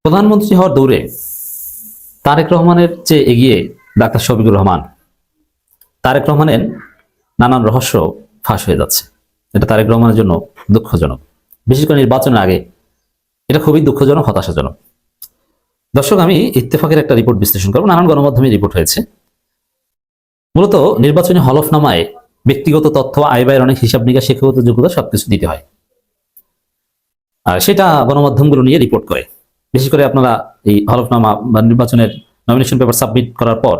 প্রধানমন্ত্রী হওয়ার দৌড়ে তারেক রহমানের চেয়ে এগিয়ে ডাক্তার শফিকুর রহমান। তারেক রহমানের নানান রহস্য ফাঁস হয়ে যাচ্ছে। এটা তারেক রহমানের জন্য দুঃখজনক, বিশেষ করে নির্বাচনের আগে এটা খুবই দুঃখজনক, হতাশাজনক। দর্শক, আমি ইত্তেফাকের একটা রিপোর্ট বিশ্লেষণ করব। নানান গণমাধ্যমে রিপোর্ট হয়েছে। মূলত নির্বাচনী হলফনামায় ব্যক্তিগত তথ্য, আয় ব্যয়ের অনেক হিসাব নিকাশ, শিক্ষাগত যোগ্যতা সবকিছু দিতে হয়, আর সেটা গণমাধ্যমগুলো নিয়ে রিপোর্ট করে। বিশেষ করে আপনারা এই হলফনামা বা নির্বাচনের নমিনেশন পেপার সাবমিট করার পর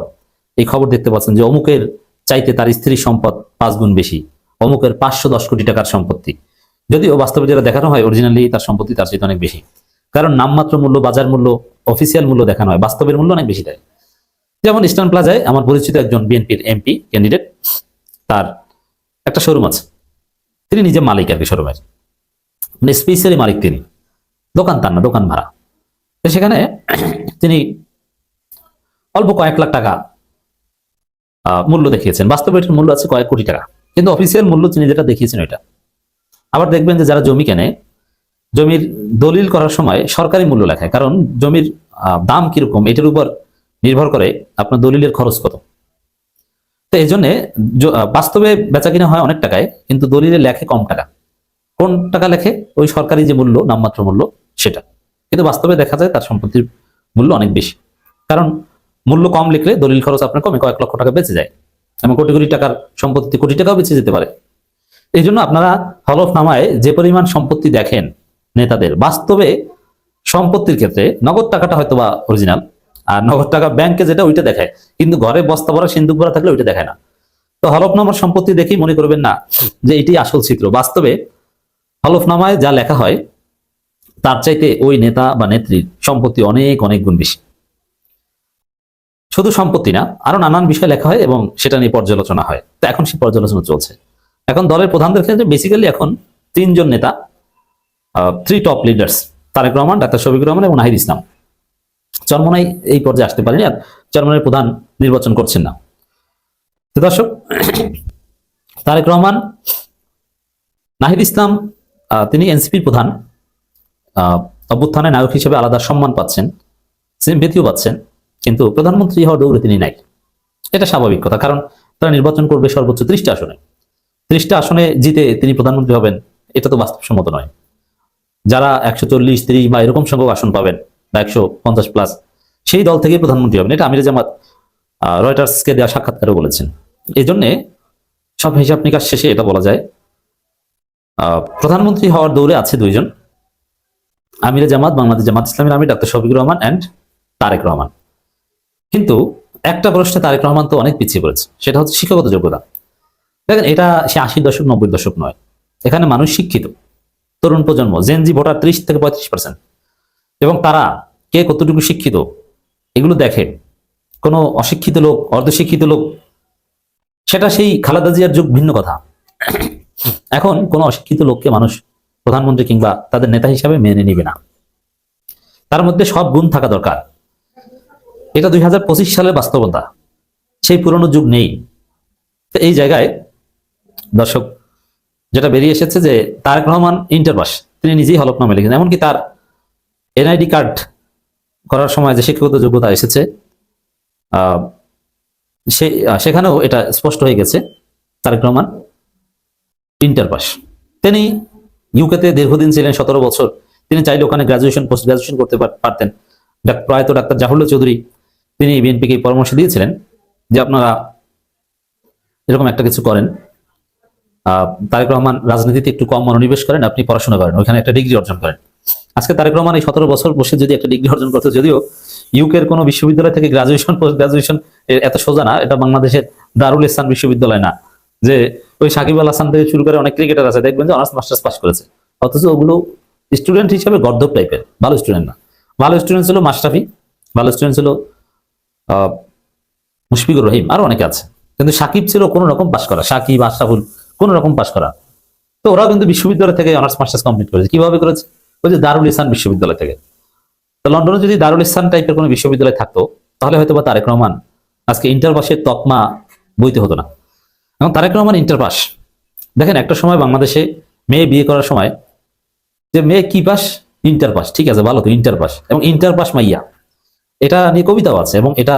এই খবর দেখতে পাচ্ছেন যে অমুকের চাইতে তার স্ত্রীর সম্পদ 5 গুণ বেশি, অমুকের 510 কোটি টাকার সম্পত্তি। যদিও বাস্তবে যেটা দেখানো হয় অরিজিনালি তার সম্পত্তি তার চাইতে অনেক বেশি, কারণ নামমাত্র মূল্য, বাজার মূল্য, অফিসিয়াল মূল্য দেখানো হয়, বাস্তবের মূল্য অনেক বেশি দেয়। যেমন ইস্টার্ন প্লাজায় আমার পরিচিত একজন বিএনপির এমপি ক্যান্ডিডেট, তার একটা শোরুম আছে, তিনি নিজে মালিক আর কি শোরুমের, মানে স্পেশালি মালিক তিনি, দোকান তার না, দোকান ভাড়া। তো সেখানে তিনি অল্প কয়েক লাখ টাকা মূল্য দেখিয়েছেন, বাস্তবে এটার মূল্য আছে কয়েক কোটি টাকা, কিন্তু অফিসিয়াল মূল্য তিনি যেটা দেখিয়েছেন ওইটা। আবার দেখবেন যে যারা জমি কেনে, জমির দলিল করার সময় সরকারি মূল্য লেখায়, কারণ জমির দাম কিরকম এটার উপর নির্ভর করে আপনার দলিলের খরচ কত। তো এই জন্য বাস্তবে বেচা কিনা হয় অনেক টাকায়, কিন্তু দলিলে লেখে কম টাকা। কোন টাকা লেখে? ওই সরকারি যে মূল্য, নামমাত্র মূল্য সেটা, কিন্তু বাস্তবে দেখা যায় তার সম্পত্তির মূল্য অনেক বেশি। কারণ মূল্য কম লিখলে দলিল খরচ আপনার কমে কয়েক লক্ষ টাকা বেঁচে যায়, এবং কোটি কোটি টাকার সম্পত্তি কোটি টাকাও বেঁচে যেতে পারে। এই জন্য আপনারা হলফনামায় যে পরিমাণ সম্পত্তি দেখেন নেতাদের, বাস্তবে সম্পত্তির ক্ষেত্রে নগদ টাকাটা হয়তো বা অরিজিনাল, আর নগদ টাকা ব্যাংকে যেটা ওইটা দেখায়, কিন্তু ঘরে বস্তা ভরা, সিন্দুক ভরা থাকলে ওইটা দেখায় না। তো হলফনামার সম্পত্তি দেখেই মনে করবেন না যে এটি আসল চিত্র। বাস্তবে হলফনামায় যা লেখা হয় তার চাইতে ওই নেতা বা নেত্রীর সম্পত্তি অনেক অনেক গুণ বেশি। শুধু সম্পত্তি না, আরো নানান বিষয় লেখা হয় এবং সেটা নিয়ে পর্যালোচনা হয়। তো এখন সেই পর্যালোচনা চলছে। এখন দলের প্রধানদের ক্ষেত্রে বেসিক্যালি এখন 3 জন নেতা, 3 top leaders, Tarique Rahman, doctor Shafiqur Rahman এবং নাহিদ ইসলাম। চরমোনাই এই পর্যায়ে আসতে পারেনি, আর চরমোনাইয়ের প্রধান নির্বাচন করছেন না। তো দর্শক, তারেক রহমান, নাহিদ ইসলাম, তিনি এনসিপির প্রধান, অভ্যুত্থানে নায়ক হিসেবে আলাদা সম্মান পাচ্ছেন, সিম্পেথিও পাচ্ছেন, কিন্তু প্রধানমন্ত্রী হওয়ার দৌড়ে তিনি নাই। এটা স্বাভাবিক কথা, কারণ তারা নির্বাচন করবে সর্বোচ্চ 30টা আসনে। 30টা আসনে জিতে তিনি প্রধানমন্ত্রী হবেন, এটা তো বাস্তবসম্মত নয়। যারা 140, 30 বা এরকম সংখ্যক আসন পাবেন, বা 150 প্লাস, সেই দল থেকে প্রধানমন্ত্রী হবেন, এটা আমির জামাত রয়টার্সকে দেওয়া সাক্ষাৎকারে বলেছেন। এই জন্যে সব হিসাব নিকাশ শেষে এটা বলা যায় প্রধানমন্ত্রী হওয়ার দৌড়ে আছে 2 জন, আমির জামাত, বাংলাদেশ জামাত ইসলামের আমির ডাক্তার শফিকুর রহমান এন্ড তারেক রহমান। কিন্তু একটা প্রশ্নে তারেক রহমান তো অনেক পিছিয়ে পড়েছে, সেটা হচ্ছে শিক্ষাগত যোগ্যতা। দেখেন, এটা সে 80 দশক 90 দশক নয়, এখানে মানুষ শিক্ষিত, তরুণ প্রজন্ম, জেনজি ভোটার 30 থেকে 35%, এবং তারা কে কতটুকু শিক্ষিত এগুলো দেখে। কোনো অশিক্ষিত লোক, অর্ধশিক্ষিত লোক, সেটা সেই খালেদা জিয়ার যুগ, ভিন্ন কথা। এখন কোনো অশিক্ষিত লোককে মানুষ প্রধানমন্ত্রী কিংবা তাদের নেতা হিসাবে মেনে নিবে না। তার মধ্যে সব গুণ থাকা দরকার। এটা 2025 সালের বাস্তবতা, সেই পুরনো যুগ নেই। তো এই জায়গায় দর্শক, যেটা বেরিয়ে এসেছে যে তারেক রহমান ইন্টার পাস, তিনি নিজেই হলফনামা লিখেছেন। এমনকি তার এনআইডি কার্ড করার সময় যে শিক্ষাগত যোগ্যতা এসেছে, সেখানেও এটা স্পষ্ট হয়ে গেছে তারেক রহমান ইন্টার পাস। তিনি ইউকেতে দীর্ঘদিন ছিলেন, 17 বছর। তিনি চাইলে ওখানে গ্রাজুয়েশন, পোস্ট গ্রাজুয়েশন করতে পারতেন। প্রয়াত ডাক্তার জাহুল্লাহ চৌধুরী, তিনি বিএনপিকে পরামর্শ দিয়েছিলেন যে আপনারা এরকম একটা কিছু করেন, তারেক রহমান রাজনীতিতে একটু কম মনোনিবেশ করেন, আপনি পড়াশোনা করেন, ওইখানে একটা ডিগ্রি অর্জন করেন। আজকে তারেক রহমান এই 17 বছর বসে যদি একটা ডিগ্রি অর্জন করতে, যদিও ইউকের কোনো বিশ্ববিদ্যালয় থেকে গ্রাজুয়েশন, পোস্ট গ্রাজুয়েশন এত সোজা না, এটা বাংলাদেশের দারুল ইসলাম বিশ্ববিদ্যালয় না, যে ওই সাকিব আল হাসান থেকে শুরু করে অনেক ক্রিকেটার আছে, দেখবেন যে অনার্স মাস্টার্স পাস করেছে, অথচ ওগুলো স্টুডেন্ট হিসেবে গর্ধব টাইপের, ভালো স্টুডেন্ট না। ভালো স্টুডেন্ট ছিল মাশরাফি, ভালো স্টুডেন্ট ছিল মুশফিকুর রহিম, আরো অনেকে আছে, কিন্তু সাকিব ছিল কোন রকম পাস করা, সাকিব, আশরাফুল কোন রকম পাস করা। তো ওরাও কিন্তু বিশ্ববিদ্যালয় থেকে অনার্স মাস্টার্স কমপ্লিট করেছে। কিভাবে করেছে? ওই যে দারুল ইসলাম বিশ্ববিদ্যালয় থেকে। তো লন্ডনে যদি দারুল ইসলাম টাইপের কোনো বিশ্ববিদ্যালয় থাকতো, তাহলে হয়তো বা তারেক রহমান আজকে ইন্টার পাসের তকমা বইতে হতো না। এবং তারেক রহমান ইন্টার পাস। দেখেন, একটা সময় বাংলাদেশে মেয়ে বিয়ে করার সময় যে মেয়ে কি পাস, ইন্টার পাস, ঠিক আছে ভালো তো, ইন্টার পাস এবং ইন্টার পাস মাইয়া, এটা নিয়ে কবিতাও আছে এবং এটা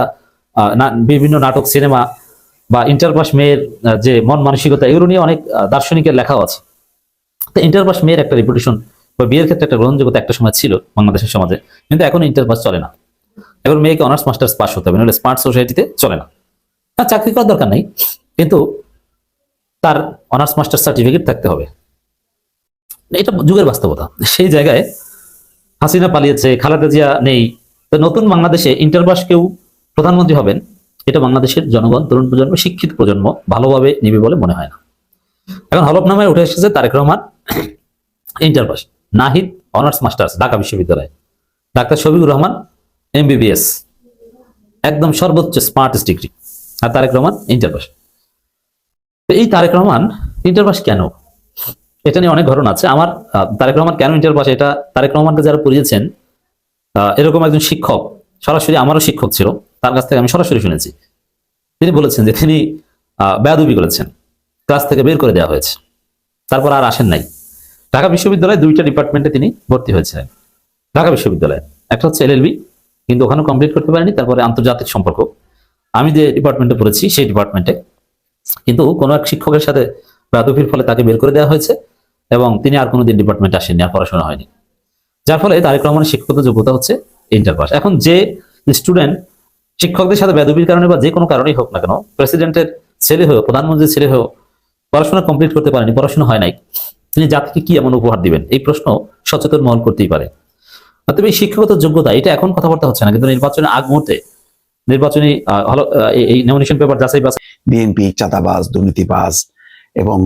বিভিন্ন নাটক, সিনেমা বা ইন্টার পাস মেয়ের যে মন মানসিকতা, এগুলো নিয়ে অনেক দার্শনিকের লেখাও আছে। তো ইন্টার পাস মেয়ের একটা রেপুটেশন বা বিয়ের ক্ষেত্রে একটা গ্রহণযোগ্যতা একটা সময় ছিল বাংলাদেশের সমাজে, কিন্তু এখন ইন্টার পাস চলে না। এখন মেয়েকে অনার্স মাস্টার্স পাস হতে হবে, নাহলে স্মার্ট সোসাইটিতে চলে না। তার চাকরি করার দরকার নেই, কিন্তু তার অনার্স মাস্টার্স সার্টিফিকেট থাকতে হবে। এটা যুগের বাস্তবতা। সেই জায়গায় হাসিনা পালিয়েছে, খালেদা জিয়া নেই, তো নতুন বাংলাদেশে ইন্টার পাস কেউ প্রধানমন্ত্রী হবেন, এটা বাংলাদেশের জনগণ, তরুণ প্রজন্ম, শিক্ষিত প্রজন্ম ভালোভাবে নিবে বলে মনে হয় না। এখন হলফনামায় উঠে এসেছে Tarique Rahman inter pass, Nahid honours masters Dhaka বিশ্ববিদ্যালয়, ডাক্তার শফিকুর রহমান MBBS, একদম সর্বোচ্চ স্মার্টেস্ট ডিগ্রি, আর তারেক রহমান ইন্টার পাস। এই তারেক রহমান ইন্টার পাস কেন, এটা নিয়ে অনেক ঘটনা আছে। আমার তারেক রহমান কেন ইন্টার পাস, এটা তারেক রহমানকে যারা পড়িয়েছেন, এরকম একজন শিক্ষক, সরাসরি আমারও শিক্ষক ছিল, তার কাছ থেকে আমি সরাসরি শুনেছি। তিনি বলেছেন যে তিনি বেয়াদবি করেছেন, ক্লাস থেকে বের করে দেওয়া হয়েছে, তারপর আর আসেন নাই। ঢাকা বিশ্ববিদ্যালয়ে 2টা ডিপার্টমেন্টে তিনি ভর্তি হয়েছিলেন। ঢাকা বিশ্ববিদ্যালয়ে একটা হচ্ছে LLB, কিন্তু ওখানেও কমপ্লিট করতে পারেনি। তারপরে আন্তর্জাতিক সম্পর্ক, আমি যে ডিপার্টমেন্টে পড়েছি সেই ডিপার্টমেন্টে, কিন্তু কোনো এক শিক্ষকের সাথে বেয়াদবির ফলে তাকে বের করে দেওয়া হয়েছে এবং তিনি আর কোনোদিন ডিপার্টমেন্টে আসেননি, আর পড়াশোনা হয়নি। যার ফলে তারেক রহমানের শিক্ষকতা যোগ্যতা হচ্ছে ইন্টার পাস। এখন যে স্টুডেন্ট শিক্ষকদের সাথে বেয়াদবির কারণে বা যে কোনো কারণেই হোক না কেন, প্রেসিডেন্টের ছেলে হয়েও, প্রধানমন্ত্রীর ছেলে হয়েও পড়াশোনা কমপ্লিট করতে পারেনি, পড়াশোনা হয় নাই, তিনি জাতিকে কি এমন উপহার দিবেন, এই প্রশ্ন সচেতন মহল করতেই পারে। অতএব এই শিক্ষাগত যোগ্যতা, এটা এখন কথাবার্তা হচ্ছে না, কিন্তু নির্বাচনের আগ মুহূর্তে, নির্বাচনী এই নমিনেশন পেপার যাচাই বাছাই, বিএনপি চাঁদাবাজ, দুর্নীতিবাজ এবং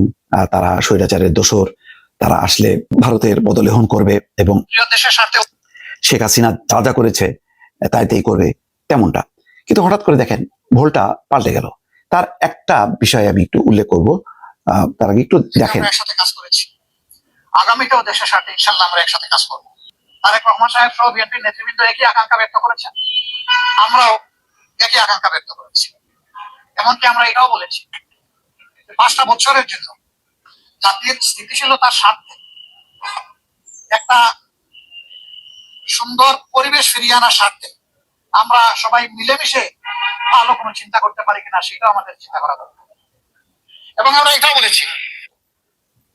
তারা স্বৈরাচারের দোসর, তারা আসলে ভারতের পদলেহন করবে এবং দেশের স্বার্থে শেখ হাসিনা যা যা করেছে তাই করবে, তেমনটা। কিন্তু হঠাৎ করে দেখেন ভোলটা পাল্টে গেল। তার একটা বিষয় আমি একটু উল্লেখ করব, তার আগে একটু দেখেন। একসাথে কাজ করেছি, আগামীতেও দেশের স্বার্থে ইনশাল্লাহ আমরা একসাথে কাজ করব। তারেক রহমান সাহেব সহ বিএনপির নেতৃবৃন্দ একই আকাঙ্ক্ষা ব্যক্ত করেছেন, আমরাও একই আকাঙ্ক্ষা ব্যক্ত করেছি। এমনকি আমরা এটাও বলেছি 5টা বছরের জন্য জাতির স্থিতিশীলতার স্বার্থে একটা সুন্দর পরিবেশ ফিরিয়ে আনার স্বার্থে আমরা সবাই মিলেমিশে ভালো কোনো চিন্তা করতে পারি কিনা, সেটাও আমাদের চিন্তা করা দরকার। এবং আমরা এটাও বলেছি।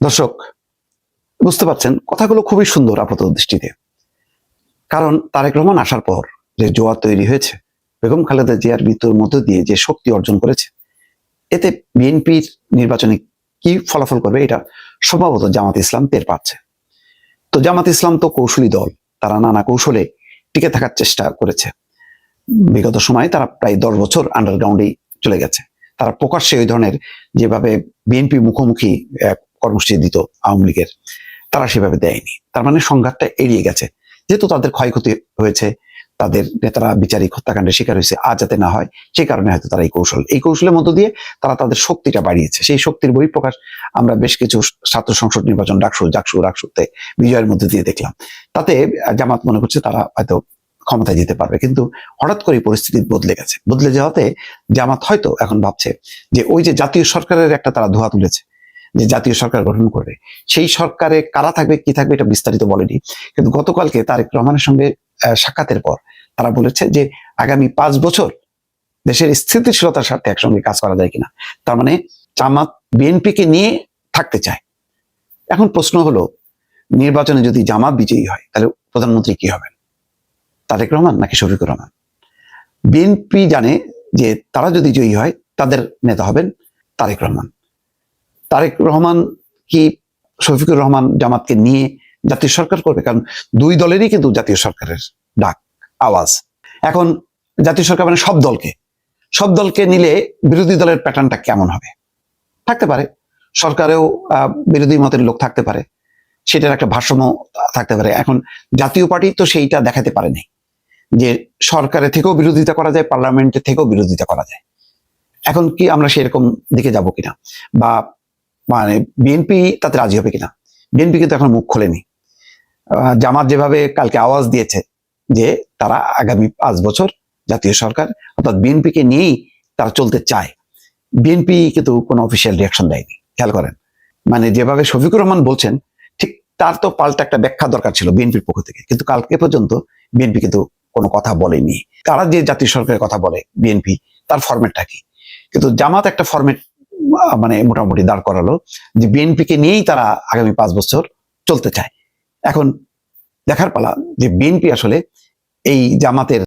দর্শক বুঝতে পারছেন কথাগুলো খুবই সুন্দর আপাত দৃষ্টিতে, কারণ তারেক রহমান আসার পর যে জোয়ার তৈরি হয়েছে, বেগম খালেদা জিয়ার মৃত্যুর মধ্য দিয়ে যে শক্তি অর্জন করেছে, এতে বিএনপির নির্বাচনে কি ফলাফল করবে এটা সম্ভবত জামাত ইসলাম টের পাচ্ছে। তো জামাত ইসলাম তো কৌশলী দল, তারা নানা কৌশলে টিকে থাকার চেষ্টা করেছে। বিগত সময়ে তারা প্রায় 10 বছর আন্ডারগ্রাউন্ডেই চলে গেছে। তারা প্রকাশ্যে ওই ধরনের যেভাবে বিএনপি মুখোমুখি কর্মসূচি দিত আওয়ামী লীগের, তারা সেভাবে দেয়নি। তার মানে সংঘাতটা এড়িয়ে গেছে। যেহেতু তাদের ক্ষয়ক্ষতি হয়েছে, তাদের নেতারা বিচারিক হত্যাকাণ্ডের শিকার হয়েছে, আজ যাতে না হয় সেই কারণে হয়তো তারা এই কৌশলের মধ্য দিয়ে তারা তাদের শক্তিটা বাড়িয়েছে। সেই শক্তির বহিঃপ্রকাশ আমরা বেশ কিছু ছাত্র সংসদ নির্বাচন, ডাকসুতে বিজয়ের মধ্যে দিয়ে দেখলাম। তাতে জামাত মনে করছে তারা হয়তো ক্ষমতায় যেতে পারবে, কিন্তু হঠাৎ করে পরিস্থিতি বদলে গেছে। বদলে যাওয়াতে জামাত হয়তো এখন ভাবছে যে ওই যে জাতীয় সরকারের একটা তারা ধোঁয়া তুলেছে, যে জাতীয় সরকার গঠন করবে, সেই সরকারে কারা থাকবে কি থাকবে এটা বিস্তারিত বলেনি। কিন্তু গতকালকে তারেক রহমানের সঙ্গে সাক্ষাতের পর তারা বলেছে যে আগামী 5 বছর দেশের স্থিতিশীলতার স্বার্থে একসঙ্গে কাজ করা যায় কিনা। তার মানে জামাত বিএনপিকে নিয়ে থাকতে চায়। এখন প্রশ্ন হলো, নির্বাচনে যদি জামাত বিজয়ী হয় তাহলে প্রধানমন্ত্রী কি হবেন, তারেক রহমান নাকি শফিকুর রহমান? বিএনপি জানে যে তারা যদি জয়ী হয় তাদের নেতা হবেন তারেক রহমান। তারেক রহমান কি শফিকুর রহমান জামাতকে নিয়ে জাতীয় সরকার করবে? কারণ দুই দলেরই কিন্তু জাতীয় সরকারের ডাক, আওয়াজ। এখন জাতীয় সরকার মানে সব দলকে নিলে বিরোধী দলের প্যাটার্নটা কেমন হবে? থাকতে পারে সরকারেও বিরোধী মতের লোক থাকতে পারে, সেটার একটা ভারসাম্য থাকতে পারে। এখন জাতীয় পার্টি তো সেইটা দেখাতে পারেনি যে সরকারের থেকেও বিরোধিতা করা যায়, পার্লামেন্টের থেকেও বিরোধিতা করা যায়। এখন কি আমরা সেরকম দিকে যাব কিনা, বা মানে বিএনপি তাতে রাজি হবে কিনা? বিএনপি কিন্তু এখন মুখ খোলেনি। জামাত যেভাবে কালকে আওয়াজ দিয়েছে যে তারা আগামী 5 বছর জাতীয় সরকার অর্থাৎ বিএনপিকে নিয়েই তারা চলতে চায়, বিএনপি কিন্তু কোনো অফিসিয়াল রিয়াকশন দেয়নি। খেয়াল করেন, মানে যেভাবে শফিকুর রহমান বলছেন ঠিক তার তো পাল্টা একটা ব্যাখ্যা দরকার ছিল বিএনপির পক্ষ থেকে, কিন্তু কালকে পর্যন্ত বিএনপি কিন্তু কোনো কথা বলেনি। তারা যে জাতীয় সরকারের কথা বলে বিএনপি, তার ফরম্যাটটা কি? কিন্তু জামাত একটা ফরম্যাট মানে মোটামুটি দাঁড় করালো যে বিএনপিকে নিয়েই তারা আগামী 5 বছর চলতে চায়। এখন দেখার পালা যে বিএনপি আসলে এই জামাতের